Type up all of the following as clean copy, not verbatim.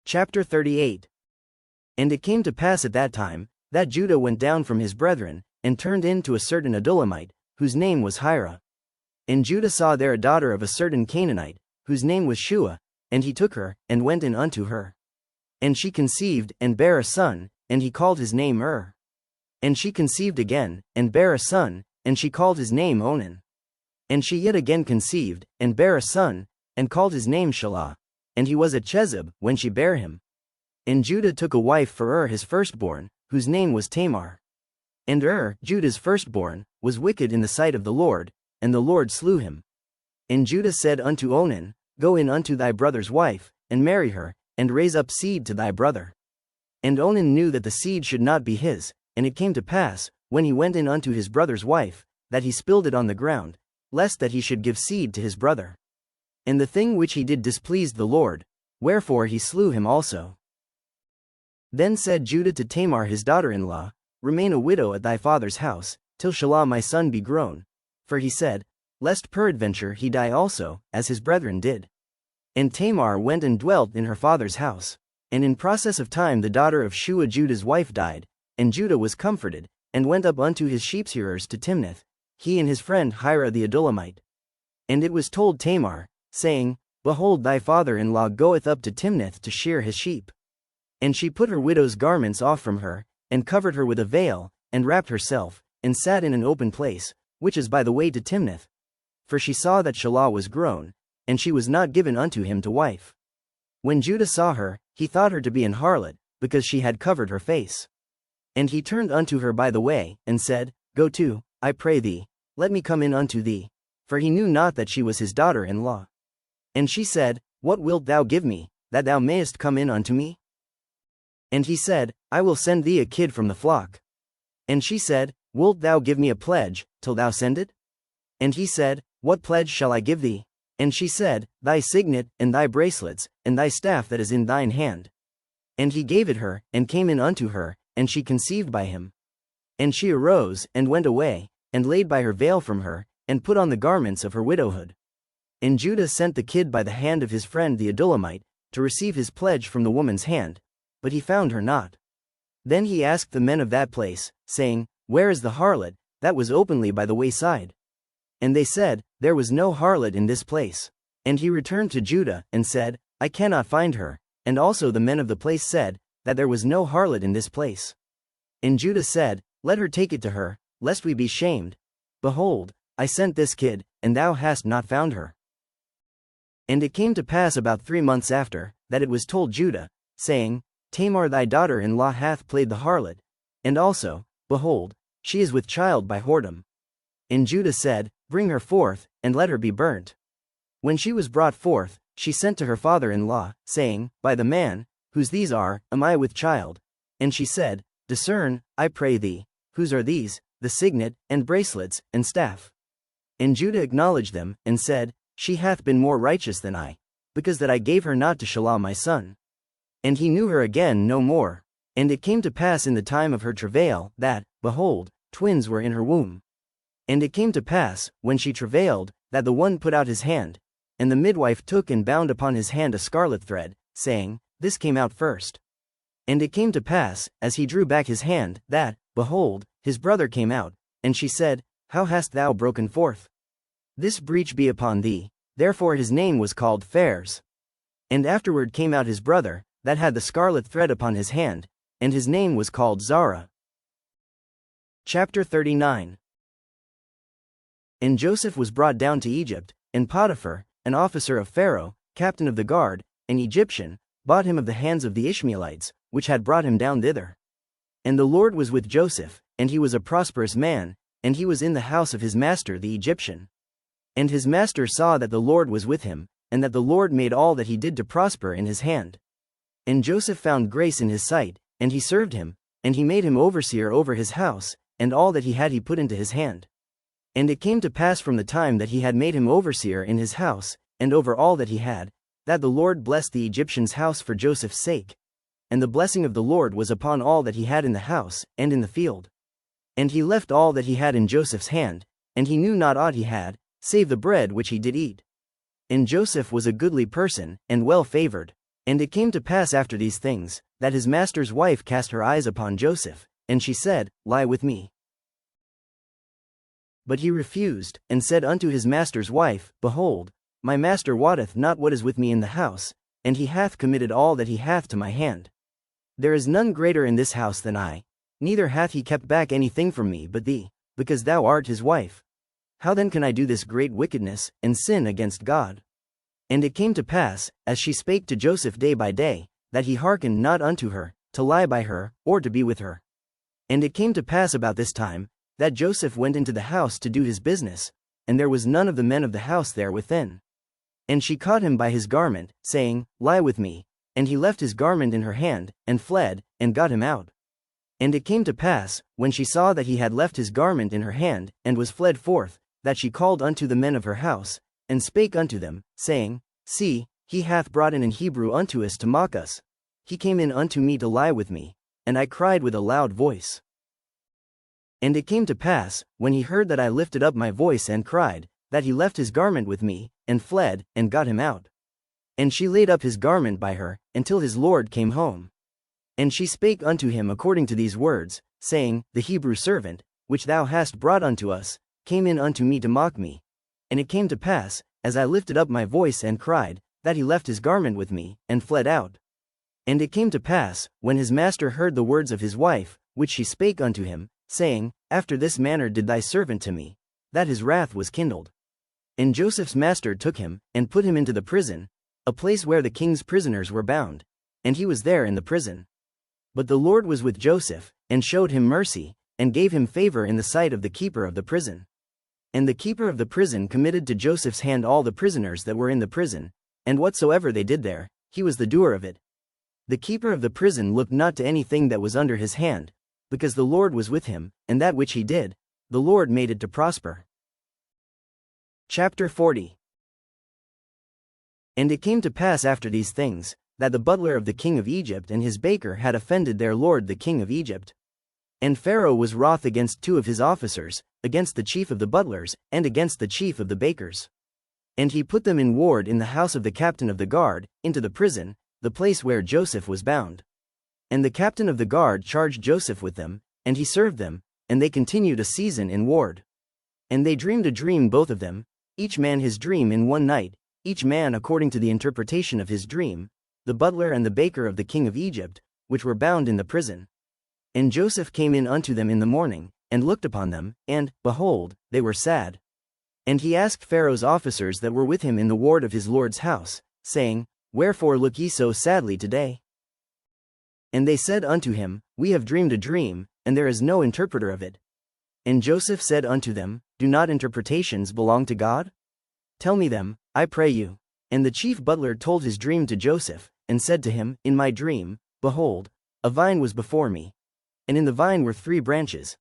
Chapter 38. And it came to pass at that time, that Judah went down from his brethren, and turned in to a certain Adullamite, whose name was Hira. And Judah saw there a daughter of a certain Canaanite, whose name was Shua, and he took her, and went in unto her. And she conceived, and bare a son, and he called his name And she conceived again, and bare a son, and she called his name Onan. And she yet again conceived, and bare a son, and called his name Shelah. And he was at Chezib, when she bare him. And Judah took a wife for his firstborn, whose name was Tamar. And Judah's firstborn, was wicked in the sight of the Lord, and the Lord slew him. And Judah said unto Onan, Go in unto thy brother's wife, and marry her, and raise up seed to thy brother. And Onan knew that the seed should not be his, and it came to pass, when he went in unto his brother's wife, that he spilled it on the ground, lest that he should give seed to his brother. And the thing which he did displeased the Lord, wherefore he slew him also. Then said Judah to Tamar his daughter-in-law, Remain a widow at thy father's house, till Shelah my son be grown. For he said, Lest peradventure he die also, as his brethren did. And Tamar went and dwelt in her father's house. And in process of time the daughter of Shua Judah's wife died, and Judah was comforted, and went up unto his sheepshearers to Timnath, he and his friend Hira the Adullamite. And it was told Tamar, saying, Behold, thy father-in-law goeth up to Timnath to shear his sheep. And she put her widow's garments off from her, and covered her with a veil, and wrapped herself, and sat in an open place, which is by the way to Timnath. For she saw that Shelah was grown, and she was not given unto him to wife. When Judah saw her, he thought her to be an harlot, because she had covered her face. And he turned unto her by the way, and said, Go to, I pray thee, let me come in unto thee. For he knew not that she was his daughter-in-law. And she said, What wilt thou give me, that thou mayest come in unto me? And he said, I will send thee a kid from the flock. And she said, Wilt thou give me a pledge, till thou send it? And he said, What pledge shall I give thee? And she said, Thy signet, and thy bracelets, and thy staff that is in thine hand. And he gave it her, and came in unto her, and she conceived by him. And she arose, and went away, and laid by her veil from her, and put on the garments of her widowhood. And Judah sent the kid by the hand of his friend the Adullamite, to receive his pledge from the woman's hand, but he found her not. Then he asked the men of that place, saying, Where is the harlot, that was openly by the wayside? And they said, There was no harlot in this place. And he returned to Judah, and said, I cannot find her. And also the men of the place said, that there was no harlot in this place. And Judah said, Let her take it to her, lest we be shamed. Behold, I sent this kid, and thou hast not found her. And it came to pass about 3 months after, that it was told Judah, saying, Tamar thy daughter-in-law hath played the harlot, and also, behold, she is with child by whoredom. And Judah said, Bring her forth, and let her be burnt. When she was brought forth, she sent to her father-in-law, saying, By the man, whose these are, am I with child? And she said, Discern, I pray thee, whose are these, the signet, and bracelets, and staff. And Judah acknowledged them, and said, She hath been more righteous than I, because that I gave her not to Shelah my son. And he knew her again no more. And it came to pass in the time of her travail, that, behold, twins were in her womb. And it came to pass, when she travailed, that the one put out his hand, and the midwife took and bound upon his hand a scarlet thread, saying, This came out first. And it came to pass, as he drew back his hand, that, behold, his brother came out, and she said, How hast thou broken forth? This breach be upon thee. Therefore his name was called Phares. And afterward came out his brother, that had the scarlet thread upon his hand, and his name was called Zara. Chapter 39. And Joseph was brought down to Egypt, and Potiphar, an officer of Pharaoh, captain of the guard, an Egyptian, bought him of the hands of the Ishmaelites, which had brought him down thither. And the Lord was with Joseph, and he was a prosperous man, and he was in the house of his master the Egyptian. And his master saw that the Lord was with him, and that the Lord made all that he did to prosper in his hand. And Joseph found grace in his sight, and he served him, and he made him overseer over his house, and all that he had he put into his hand. And it came to pass from the time that he had made him overseer in his house, and over all that he had, that the Lord blessed the Egyptian's house for Joseph's sake. And the blessing of the Lord was upon all that he had in the house, and in the field. And he left all that he had in Joseph's hand, and he knew not aught he had, save the bread which he did eat. And Joseph was a goodly person, and well favored. And it came to pass after these things, that his master's wife cast her eyes upon Joseph, and she said, Lie with me. But he refused, and said unto his master's wife, Behold, my master wotteth not what is with me in the house, and he hath committed all that he hath to my hand. There is none greater in this house than I, neither hath he kept back anything from me but thee, because thou art his wife. How then can I do this great wickedness, and sin against God? And it came to pass, as she spake to Joseph day by day, that he hearkened not unto her, to lie by her, or to be with her. And it came to pass about this time, that Joseph went into the house to do his business, and there was none of the men of the house there within. And she caught him by his garment, saying, Lie with me. And he left his garment in her hand, and fled, and got him out. And it came to pass, when she saw that he had left his garment in her hand, and was fled forth, that she called unto the men of her house, and spake unto them, saying, See, he hath brought in an Hebrew unto us to mock us. He came in unto me to lie with me, and I cried with a loud voice. And it came to pass, when he heard that I lifted up my voice and cried, that he left his garment with me, and fled, and got him out. And she laid up his garment by her, until his lord came home. And she spake unto him according to these words, saying, The Hebrew servant, which thou hast brought unto us, came in unto me to mock me. And it came to pass, as I lifted up my voice and cried, that he left his garment with me, and fled out. And it came to pass, when his master heard the words of his wife, which she spake unto him, saying, After this manner did thy servant to me, that his wrath was kindled. And Joseph's master took him, and put him into the prison, a place where the king's prisoners were bound, and he was there in the prison. But the Lord was with Joseph, and showed him mercy, and gave him favor in the sight of the keeper of the prison. And the keeper of the prison committed to Joseph's hand all the prisoners that were in the prison, and whatsoever they did there, he was the doer of it. The keeper of the prison looked not to anything that was under his hand, because the Lord was with him, and that which he did, the Lord made it to prosper. Chapter 40. And it came to pass after these things, that the butler of the king of Egypt and his baker had offended their lord the king of Egypt. And Pharaoh was wroth against two of his officers, against the chief of the butlers, and against the chief of the bakers. And he put them in ward in the house of the captain of the guard, into the prison, the place where Joseph was bound. And the captain of the guard charged Joseph with them, and he served them, and they continued a season in ward. And they dreamed a dream both of them, each man his dream in one night, each man according to the interpretation of his dream, the butler and the baker of the king of Egypt, which were bound in the prison. And Joseph came in unto them in the morning, and looked upon them, and, behold, they were sad. And he asked Pharaoh's officers that were with him in the ward of his lord's house, saying, Wherefore look ye so sadly today? And they said unto him, We have dreamed a dream, and there is no interpreter of it. And Joseph said unto them, Do not interpretations belong to God? Tell me them, I pray you. And the chief butler told his dream to Joseph, and said to him, In my dream, behold, a vine was before me. And in the vine were 3 branches.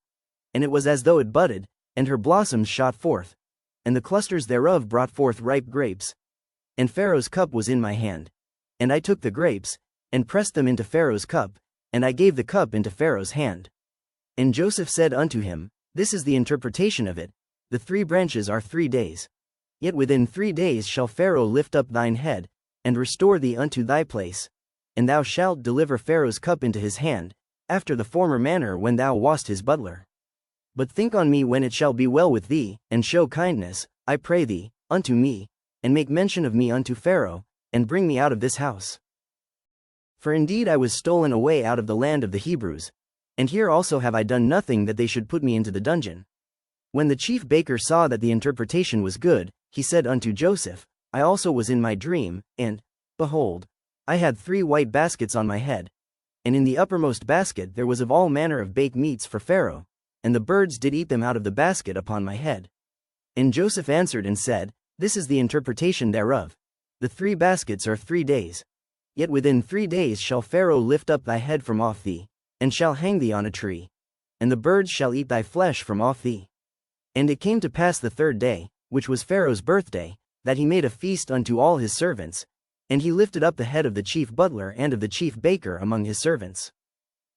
And it was as though it budded, and her blossoms shot forth. And the clusters thereof brought forth ripe grapes. And Pharaoh's cup was in my hand. And I took the grapes, and pressed them into Pharaoh's cup, and I gave the cup into Pharaoh's hand. And Joseph said unto him, This is the interpretation of it, the 3 branches are 3 days. Yet within 3 days shall Pharaoh lift up thine head, and restore thee unto thy place, and thou shalt deliver Pharaoh's cup into his hand, after the former manner when thou wast his butler. But think on me when it shall be well with thee, and show kindness, I pray thee, unto me, and make mention of me unto Pharaoh, and bring me out of this house. For indeed I was stolen away out of the land of the Hebrews, and here also have I done nothing that they should put me into the dungeon. When the chief baker saw that the interpretation was good, he said unto Joseph, I also was in my dream, and, behold, I had 3 white baskets on my head, and in the uppermost basket there was of all manner of baked meats for Pharaoh, and the birds did eat them out of the basket upon my head. And Joseph answered and said, This is the interpretation thereof. The 3 baskets are 3 days. Yet within 3 days shall Pharaoh lift up thy head from off thee, and shall hang thee on a tree, and the birds shall eat thy flesh from off thee. And it came to pass the 3rd day, which was Pharaoh's birthday, that he made a feast unto all his servants, and he lifted up the head of the chief butler and of the chief baker among his servants.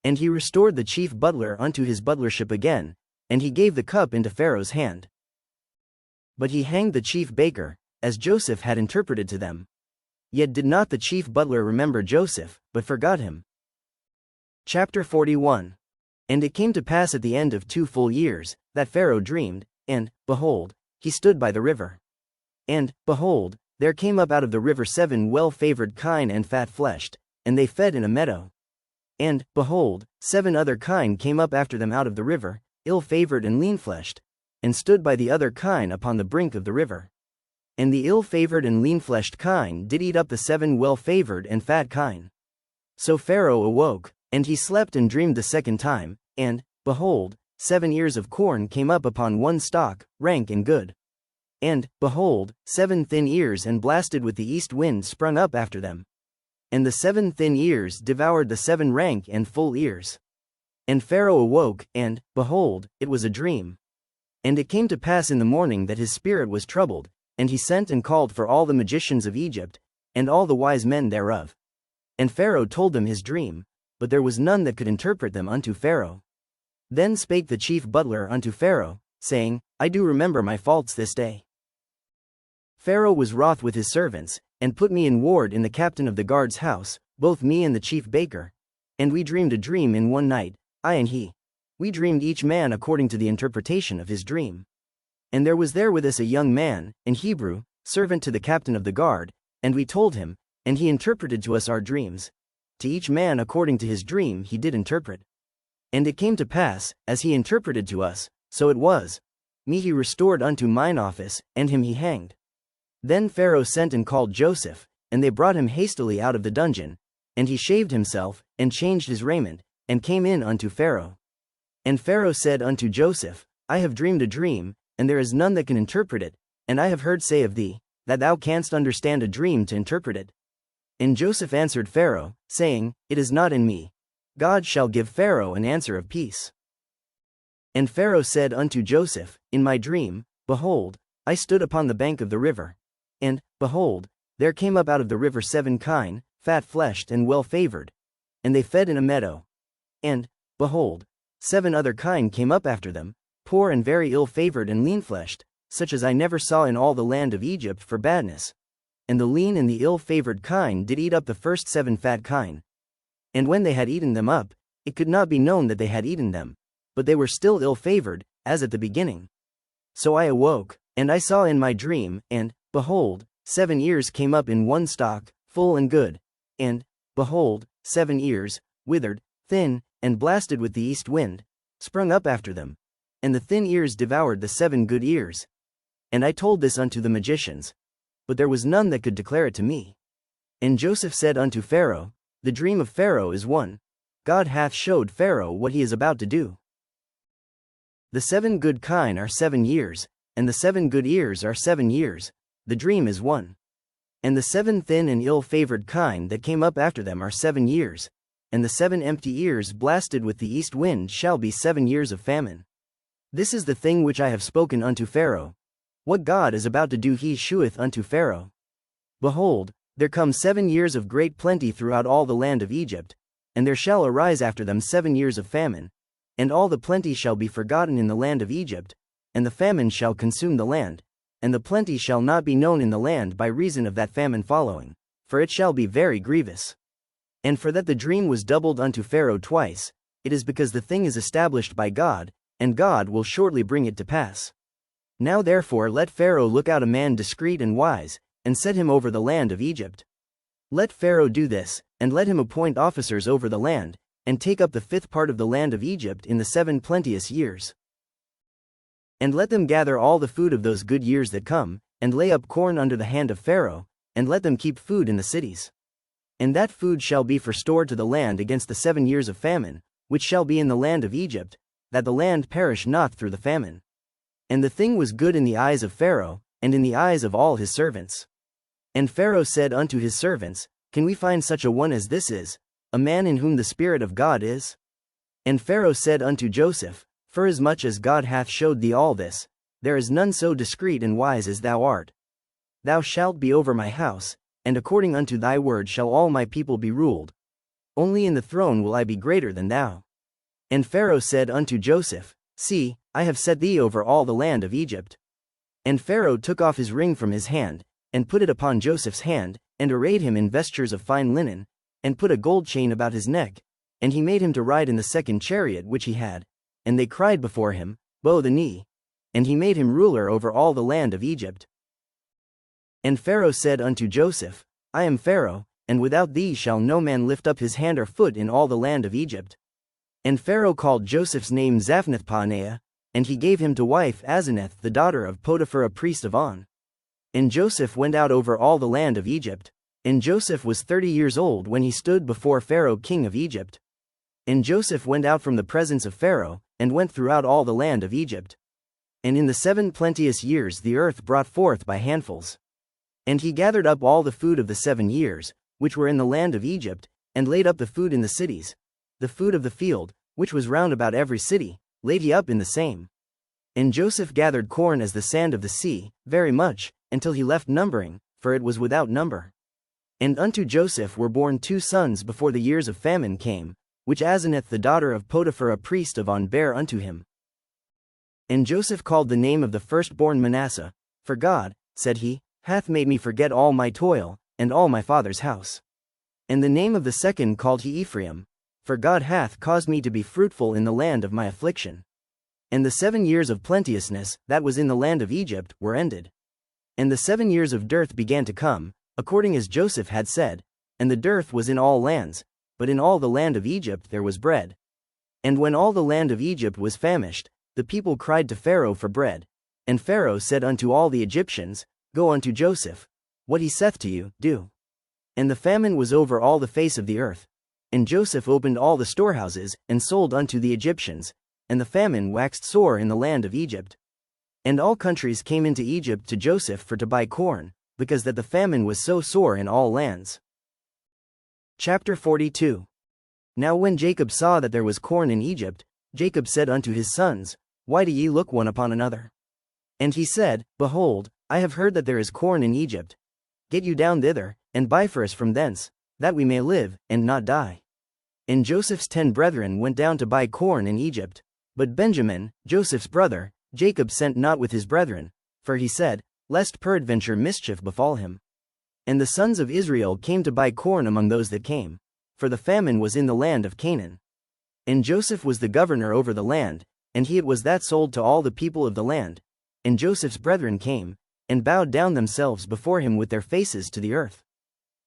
And he restored the chief butler unto his butlership again, and he gave the cup into Pharaoh's hand. But he hanged the chief baker, as Joseph had interpreted to them. Yet did not the chief butler remember Joseph, but forgot him. Chapter 41. And it came to pass at the end of 2 full years, that Pharaoh dreamed, and, behold, he stood by the river. And, behold, there came up out of the river 7 well-favored kine and fat-fleshed, and they fed in a meadow. And, behold, 7 other kine came up after them out of the river, ill-favored and lean-fleshed, and stood by the other kine upon the brink of the river. And the ill-favored and lean-fleshed kine did eat up the 7 well-favored and fat kine. So Pharaoh awoke, and he slept and dreamed the second time, and, behold, 7 ears of corn came up upon one stalk, rank and good. And, behold, 7 thin ears and blasted with the east wind sprung up after them. And the 7 thin ears devoured the 7 rank and full ears. And Pharaoh awoke, and, behold, it was a dream. And it came to pass in the morning that his spirit was troubled, and he sent and called for all the magicians of Egypt, and all the wise men thereof. And Pharaoh told them his dream, but there was none that could interpret them unto Pharaoh. Then spake the chief butler unto Pharaoh, saying, I do remember my faults this day. Pharaoh was wroth with his servants, and put me in ward in the captain of the guard's house, both me and the chief baker. And we dreamed a dream in one night, I and he. We dreamed each man according to the interpretation of his dream. And there was there with us a young man, an Hebrew, servant to the captain of the guard, and we told him, and he interpreted to us our dreams. To each man according to his dream he did interpret. And it came to pass, as he interpreted to us, so it was. Me he restored unto mine office, and him he hanged. Then Pharaoh sent and called Joseph, and they brought him hastily out of the dungeon, and he shaved himself, and changed his raiment, and came in unto Pharaoh. And Pharaoh said unto Joseph, I have dreamed a dream, and there is none that can interpret it, and I have heard say of thee, that thou canst understand a dream to interpret it. And Joseph answered Pharaoh, saying, It is not in me. God shall give Pharaoh an answer of peace. And Pharaoh said unto Joseph, In my dream, behold, I stood upon the bank of the river. And, behold, there came up out of the river 7 kine, fat-fleshed and well-favored. And they fed in a meadow. And, behold, 7 other kine came up after them, poor and very ill-favored and lean-fleshed, such as I never saw in all the land of Egypt for badness. And the lean and the ill-favored kine did eat up the first 7 fat kine. And when they had eaten them up, it could not be known that they had eaten them, but they were still ill-favored, as at the beginning. So I awoke, and I saw in my dream, and, behold, 7 ears came up in one stalk, full and good, and, behold, 7 ears, withered, thin, and blasted with the east wind, sprung up after them. And the thin ears devoured the 7 good ears. And I told this unto the magicians, but there was none that could declare it to me. And Joseph said unto Pharaoh, The dream of Pharaoh is one. God hath showed Pharaoh what he is about to do. The 7 good kine are 7 years, and the 7 good ears are 7 years, the dream is one. And the 7 thin and ill-favored kine that came up after them are 7 years, and the 7 empty ears blasted with the east wind shall be 7 years of famine. This is the thing which I have spoken unto Pharaoh. What God is about to do he sheweth unto Pharaoh. Behold, there come 7 years of great plenty throughout all the land of Egypt, and there shall arise after them 7 years of famine, and all the plenty shall be forgotten in the land of Egypt, and the famine shall consume the land, and the plenty shall not be known in the land by reason of that famine following, for it shall be very grievous. And for that the dream was doubled unto Pharaoh twice, it is because the thing is established by God, and God will shortly bring it to pass. Now therefore let Pharaoh look out a man discreet and wise, and set him over the land of Egypt. Let Pharaoh do this, and let him appoint officers over the land, and take up the 5th part of the land of Egypt in the 7 plenteous years. And let them gather all the food of those good years that come, and lay up corn under the hand of Pharaoh, and let them keep food in the cities. And that food shall be for store to the land against the 7 years of famine, which shall be in the land of Egypt, that the land perish not through the famine. And the thing was good in the eyes of Pharaoh, and in the eyes of all his servants. And Pharaoh said unto his servants, Can we find such a one as this is, a man in whom the Spirit of God is? And Pharaoh said unto Joseph, Forasmuch as God hath showed thee all this, there is none so discreet and wise as thou art. Thou shalt be over my house, and according unto thy word shall all my people be ruled. Only in the throne will I be greater than thou. And Pharaoh said unto Joseph, See, I have set thee over all the land of Egypt. And Pharaoh took off his ring from his hand, and put it upon Joseph's hand, and arrayed him in vestures of fine linen, and put a gold chain about his neck, and he made him to ride in the second chariot which he had, and they cried before him, Bow the knee. And he made him ruler over all the land of Egypt. And Pharaoh said unto Joseph, I am Pharaoh, and without thee shall no man lift up his hand or foot in all the land of Egypt. And Pharaoh called Joseph's name Zaphnath-Paaneah, and he gave him to wife Asenath the daughter of Potiphar a priest of On. And Joseph went out over all the land of Egypt. And Joseph was 30 years old when he stood before Pharaoh king of Egypt. And Joseph went out from the presence of Pharaoh, and went throughout all the land of Egypt. And in the 7 plenteous years the earth brought forth by handfuls. And he gathered up all the food of the 7 years, which were in the land of Egypt, and laid up the food in the cities. The food of the field, which was round about every city, laid he up in the same. And Joseph gathered corn as the sand of the sea, very much, until he left numbering, for it was without number. And unto Joseph were born 2 sons before the years of famine came, which Asenath the daughter of Potiphar a priest of On bare unto him. And Joseph called the name of the firstborn Manasseh, for God, said he, hath made me forget all my toil, and all my father's house. And the name of the second called he Ephraim, for God hath caused me to be fruitful in the land of my affliction. And the 7 years of plenteousness, that was in the land of Egypt, were ended. And the 7 years of dearth began to come, according as Joseph had said, and the dearth was in all lands, but in all the land of Egypt there was bread. And when all the land of Egypt was famished, the people cried to Pharaoh for bread. And Pharaoh said unto all the Egyptians, Go unto Joseph. What he saith to you, do. And the famine was over all the face of the earth. And Joseph opened all the storehouses, and sold unto the Egyptians, and the famine waxed sore in the land of Egypt. And all countries came into Egypt to Joseph for to buy corn, because that the famine was so sore in all lands. Chapter 42. Now when Jacob saw that there was corn in Egypt, Jacob said unto his sons, Why do ye look one upon another? And he said, Behold, I have heard that there is corn in Egypt. Get you down thither, and buy for us from thence, that we may live, and not die. And Joseph's 10 brethren went down to buy corn in Egypt. But Benjamin, Joseph's brother, Jacob sent not with his brethren, for he said, Lest peradventure mischief befall him. And the sons of Israel came to buy corn among those that came, for the famine was in the land of Canaan. And Joseph was the governor over the land, and he it was that sold to all the people of the land. And Joseph's brethren came, and bowed down themselves before him with their faces to the earth.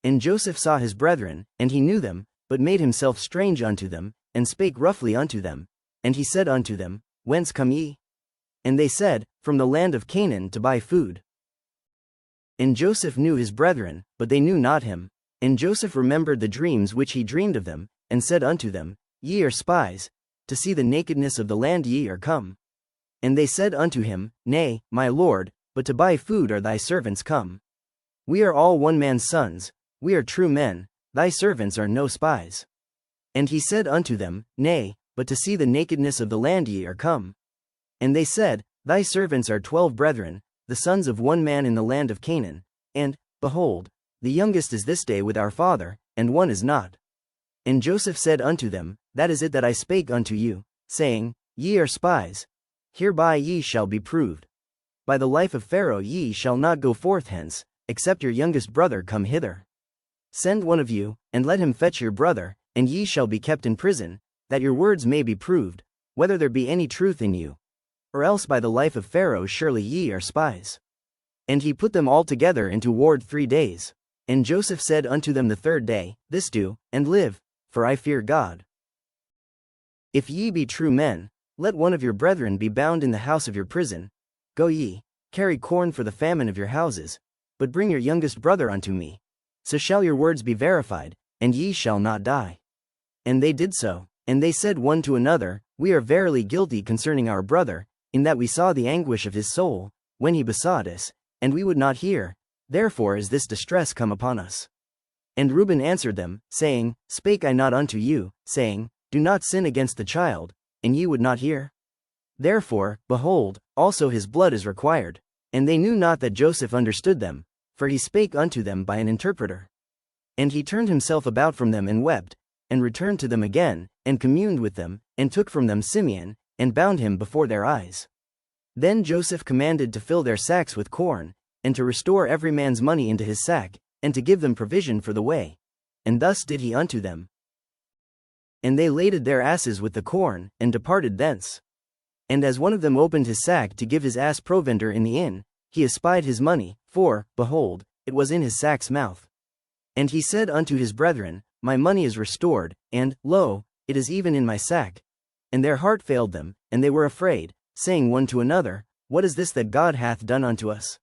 And Joseph saw his brethren, and he knew them, but made himself strange unto them, and spake roughly unto them. And he said unto them, Whence come ye? And they said, From the land of Canaan to buy food. And Joseph knew his brethren, but they knew not him. And Joseph remembered the dreams which he dreamed of them, and said unto them, Ye are spies, to see the nakedness of the land ye are come. And they said unto him, Nay, my lord, but to buy food are thy servants come. We are all one man's sons, we are true men, thy servants are no spies. And he said unto them, Nay, but to see the nakedness of the land ye are come. And they said, Thy servants are 12 brethren, the sons of one man in the land of Canaan, and, behold, the youngest is this day with our father, and one is not. And Joseph said unto them, That is it that I spake unto you, saying, Ye are spies. Hereby ye shall be proved. By the life of Pharaoh ye shall not go forth hence, except your youngest brother come hither. Send one of you, and let him fetch your brother, and ye shall be kept in prison, that your words may be proved, whether there be any truth in you. Or else by the life of Pharaoh surely ye are spies. And he put them all together into ward 3 days. And Joseph said unto them the 3rd day, This do, and live, for I fear God. If ye be true men, let one of your brethren be bound in the house of your prison. Go ye, carry corn for the famine of your houses, but bring your youngest brother unto me. So shall your words be verified, and ye shall not die. And they did so, and they said one to another, We are verily guilty concerning our brother, in that we saw the anguish of his soul, when he besought us, and we would not hear, therefore is this distress come upon us. And Reuben answered them, saying, Spake I not unto you, saying, Do not sin against the child, and ye would not hear? Therefore, behold, also his blood is required. And they knew not that Joseph understood them, for he spake unto them by an interpreter. And he turned himself about from them and wept, and returned to them again, and communed with them, and took from them Simeon, and bound him before their eyes. Then Joseph commanded to fill their sacks with corn, and to restore every man's money into his sack, and to give them provision for the way. And thus did he unto them. And they laded their asses with the corn, and departed thence. And as one of them opened his sack to give his ass provender in the inn, he espied his money, for, behold, it was in his sack's mouth. And he said unto his brethren, My money is restored, and, lo, it is even in my sack. And their heart failed them, and they were afraid, saying one to another, What is this that God hath done unto us?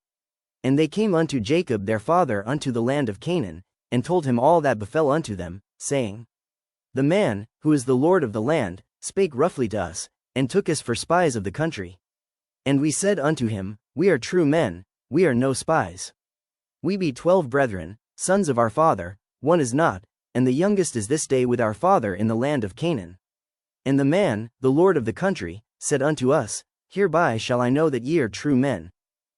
And they came unto Jacob their father unto the land of Canaan, and told him all that befell unto them, saying, The man, who is the Lord of the land, spake roughly to us, and took us for spies of the country. And we said unto him, We are true men, we are no spies. We be 12 brethren, sons of our father, one is not, and the youngest is this day with our father in the land of Canaan. And the man, the Lord of the country, said unto us, Hereby shall I know that ye are true men.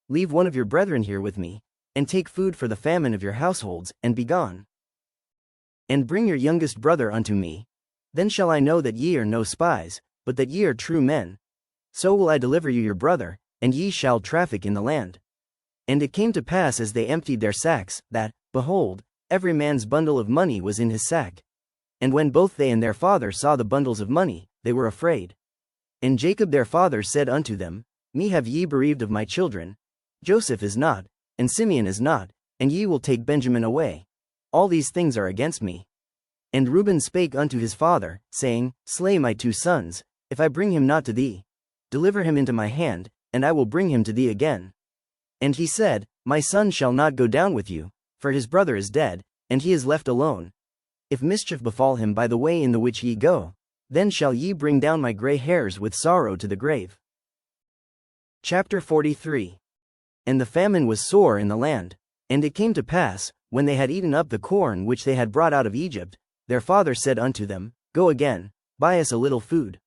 Leave one of your brethren here with me, and take food for the famine of your households, and be gone. And bring your youngest brother unto me. Then shall I know that ye are no spies, but that ye are true men. So will I deliver you your brother, and ye shall traffic in the land. And it came to pass as they emptied their sacks, that, behold, every man's bundle of money was in his sack. And when both they and their father saw the bundles of money, they were afraid. And Jacob their father said unto them, Me have ye bereaved of my children. Joseph is not, and Simeon is not, and ye will take Benjamin away. All these things are against me. And Reuben spake unto his father, saying, Slay my 2 sons, if I bring him not to thee. Deliver him into my hand, and I will bring him to thee again. And he said, My son shall not go down with you, for his brother is dead, and he is left alone. If mischief befall him by the way in the which ye go, then shall ye bring down my gray hairs with sorrow to the grave. Chapter 43. And the famine was sore in the land. And it came to pass, when they had eaten up the corn which they had brought out of Egypt, their father said unto them, Go again, buy us a little food.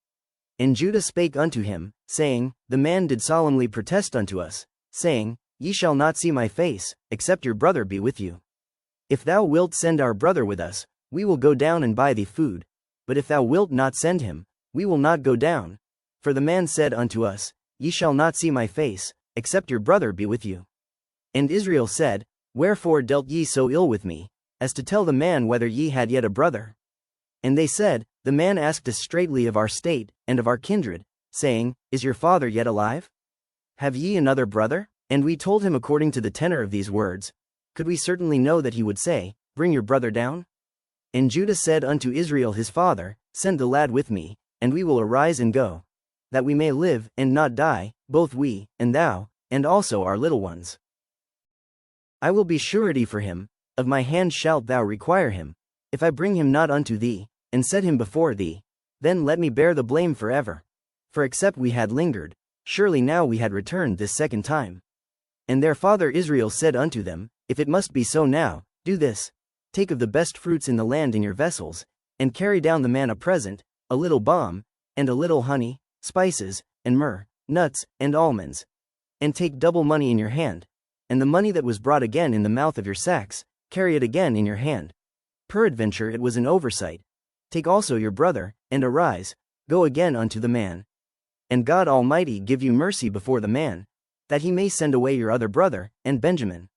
And Judah spake unto him, saying, The man did solemnly protest unto us, saying, Ye shall not see my face, except your brother be with you. If thou wilt send our brother with us, we will go down and buy thee food. But if thou wilt not send him, we will not go down. For the man said unto us, Ye shall not see my face, except your brother be with you. And Israel said, Wherefore dealt ye so ill with me, as to tell the man whether ye had yet a brother? And they said, The man asked us straitly of our state, and of our kindred, saying, Is your father yet alive? Have ye another brother? And we told him according to the tenor of these words. Could we certainly know that he would say, Bring your brother down? And Judah said unto Israel his father, Send the lad with me, and we will arise and go, that we may live and not die, both we, and thou, and also our little ones. I will be surety for him, of my hand shalt thou require him, if I bring him not unto thee, and set him before thee, then let me bear the blame forever. For except we had lingered, surely now we had returned this second time. And their father Israel said unto them, If it must be so now, do this. Take of the best fruits in the land in your vessels, and carry down the man a present, a little balm, and a little honey, spices, and myrrh, nuts, and almonds. And take double money in your hand, and the money that was brought again in the mouth of your sacks, carry it again in your hand. Peradventure it was an oversight. Take also your brother, and arise, go again unto the man. And God Almighty give you mercy before the man, that he may send away your other brother, and Benjamin.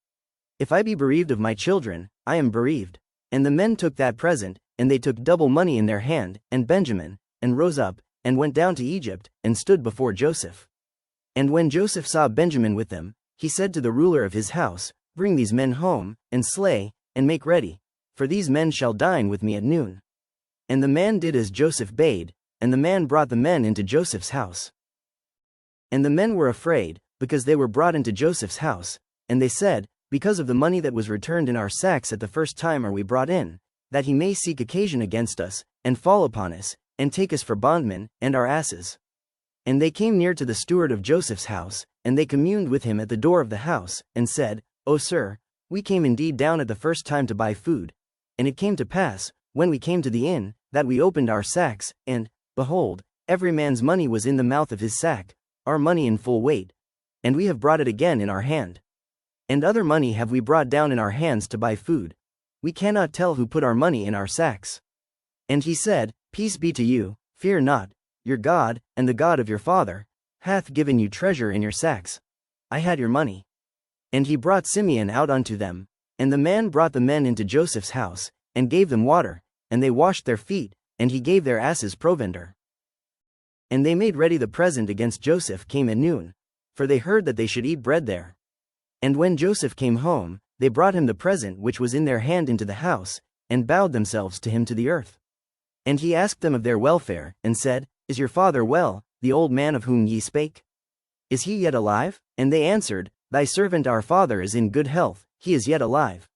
If I be bereaved of my children, I am bereaved. And the men took that present, and they took double money in their hand, and Benjamin, and rose up, and went down to Egypt, and stood before Joseph. And when Joseph saw Benjamin with them, he said to the ruler of his house, Bring these men home, and slay, and make ready, for these men shall dine with me at noon. And the man did as Joseph bade, and the man brought the men into Joseph's house. And the men were afraid, because they were brought into Joseph's house, and they said, Because of the money that was returned in our sacks at the first time are we brought in, that he may seek occasion against us, and fall upon us, and take us for bondmen, and our asses. And they came near to the steward of Joseph's house, and they communed with him at the door of the house, and said, O sir, we came indeed down at the first time to buy food. And it came to pass, when we came to the inn, that we opened our sacks, and, behold, every man's money was in the mouth of his sack, our money in full weight. And we have brought it again in our hand. And other money have we brought down in our hands to buy food. We cannot tell who put our money in our sacks. And he said, Peace be to you, fear not, your God, and the God of your father, hath given you treasure in your sacks. I had your money. And he brought Simeon out unto them, And the man brought the men into Joseph's house, and gave them water, and they washed their feet, and he gave their asses provender. And they made ready the present against Joseph came at noon, for they heard that they should eat bread there. And when Joseph came home, they brought him the present which was in their hand into the house, and bowed themselves to him to the earth. And he asked them of their welfare, and said, Is your father well, the old man of whom ye spake? Is he yet alive? And they answered, Thy servant our father is in good health, he is yet alive.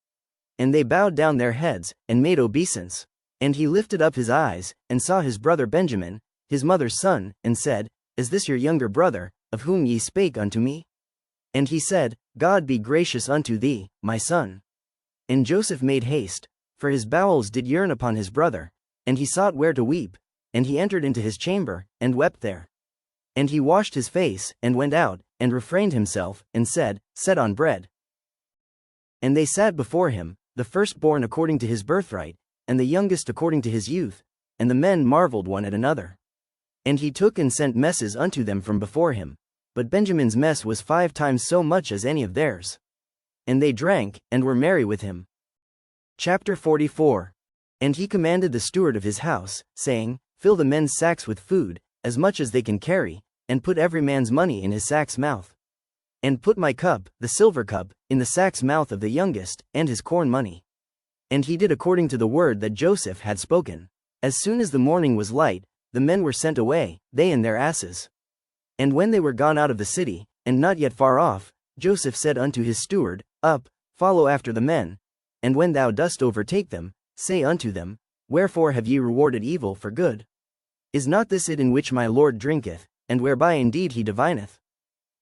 And they bowed down their heads, and made obeisance. And he lifted up his eyes, and saw his brother Benjamin, his mother's son, and said, Is this your younger brother, of whom ye spake unto me? And he said, God be gracious unto thee, my son. And Joseph made haste, for his bowels did yearn upon his brother, and he sought where to weep, and he entered into his chamber, and wept there. And he washed his face, and went out, and refrained himself, and said, Set on bread. And they sat before him, the firstborn according to his birthright, and the youngest according to his youth, and the men marveled one at another. And he took and sent messes unto them from before him, but Benjamin's mess was 5 times so much as any of theirs. And they drank, and were merry with him. Chapter 44. And he commanded the steward of his house, saying, Fill the men's sacks with food, as much as they can carry, and put every man's money in his sack's mouth. And put my cup, the silver cup, in the sack's mouth of the youngest, and his corn money. And he did according to the word that Joseph had spoken. As soon as the morning was light, the men were sent away, they and their asses. And when they were gone out of the city, and not yet far off, Joseph said unto his steward, Up, follow after the men, and when thou dost overtake them, say unto them, Wherefore have ye rewarded evil for good? Is not this it in which my Lord drinketh, and whereby indeed he divineth?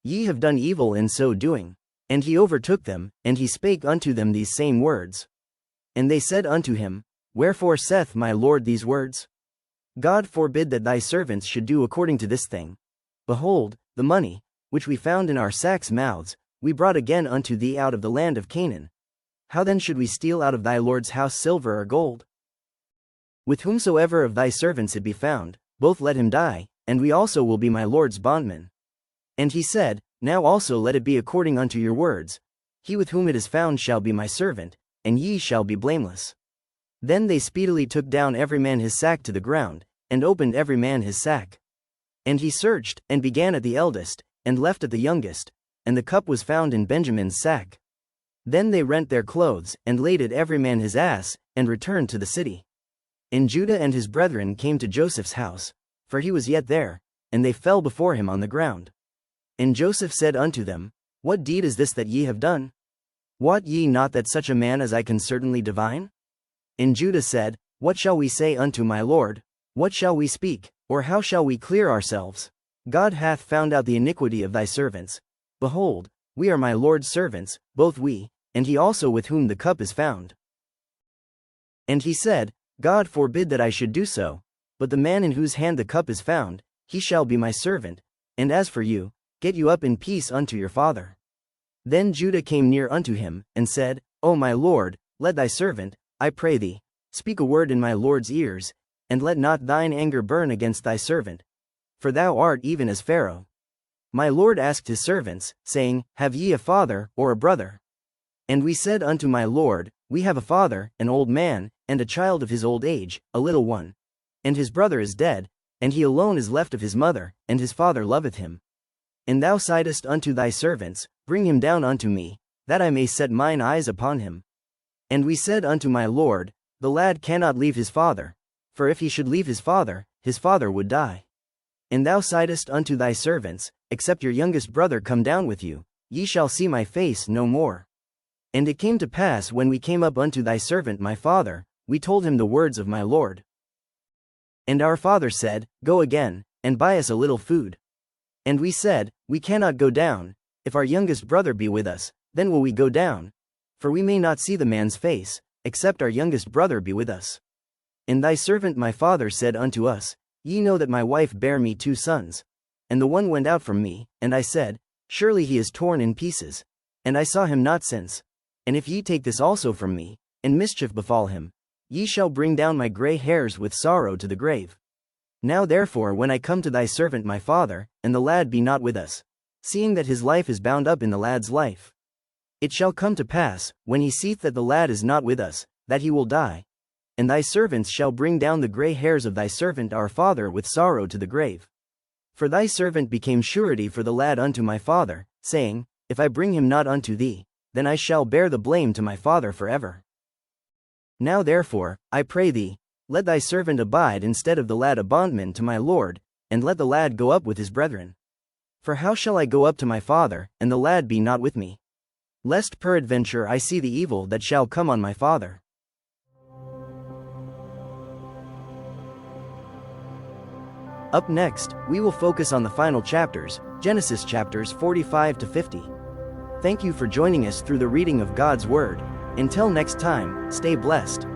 Ye have done evil in so doing. And he overtook them, and he spake unto them these same words. And they said unto him, Wherefore saith my Lord these words? God forbid that thy servants should do according to this thing. Behold, the money, which we found in our sacks' mouths, we brought again unto thee out of the land of Canaan. How then should we steal out of thy Lord's house silver or gold? With whomsoever of thy servants it be found, both let him die, and we also will be my Lord's bondmen. And he said, Now also let it be according unto your words. He with whom it is found shall be my servant, and ye shall be blameless. Then they speedily took down every man his sack to the ground, and opened every man his sack. And he searched, and began at the eldest, and left at the youngest, and the cup was found in Benjamin's sack. Then they rent their clothes, and laded every man his ass, and returned to the city. And Judah and his brethren came to Joseph's house, for he was yet there, and they fell before him on the ground. And Joseph said unto them, What deed is this that ye have done? Wot ye not that such a man as I can certainly divine? And Judah said, What shall we say unto my Lord? What shall we speak, or how shall we clear ourselves? God hath found out the iniquity of thy servants. Behold, we are my Lord's servants, both we, and he also with whom the cup is found. And he said, God forbid that I should do so, but the man in whose hand the cup is found, he shall be my servant, and as for you, get you up in peace unto your father. Then Judah came near unto him, and said, O my Lord, let thy servant, I pray thee, speak a word in my Lord's ears, and let not thine anger burn against thy servant. For thou art even as Pharaoh. My Lord asked his servants, saying, Have ye a father, or a brother? And we said unto my Lord, We have a father, an old man, and a child of his old age, a little one. And his brother is dead, and he alone is left of his mother, and his father loveth him. And thou saidst unto thy servants, Bring him down unto me, that I may set mine eyes upon him. And we said unto my Lord, The lad cannot leave his father, for if he should leave his father would die. And thou saidst unto thy servants, Except your youngest brother come down with you, ye shall see my face no more. And it came to pass when we came up unto thy servant my father, we told him the words of my Lord. And our father said, Go again, and buy us a little food. And we said, We cannot go down, if our youngest brother be with us, then will we go down. For we may not see the man's face, except our youngest brother be with us. And thy servant my father said unto us, Ye know that my wife bare me 2 sons. And the one went out from me, and I said, Surely he is torn in pieces. And I saw him not since. And if ye take this also from me, and mischief befall him, ye shall bring down my gray hairs with sorrow to the grave. Now therefore when I come to thy servant my father, and the lad be not with us, seeing that his life is bound up in the lad's life. It shall come to pass, when he seeth that the lad is not with us, that he will die. And thy servants shall bring down the gray hairs of thy servant our father with sorrow to the grave. For thy servant became surety for the lad unto my father, saying, If I bring him not unto thee, then I shall bear the blame to my father forever. Now therefore, I pray thee, let thy servant abide instead of the lad a bondman to my lord, and let the lad go up with his brethren. For how shall I go up to my father, and the lad be not with me? Lest peradventure I see the evil that shall come on my father. Up next, we will focus on the final chapters, Genesis chapters 45 to 50. Thank you for joining us through the reading of God's Word. Until next time, stay blessed.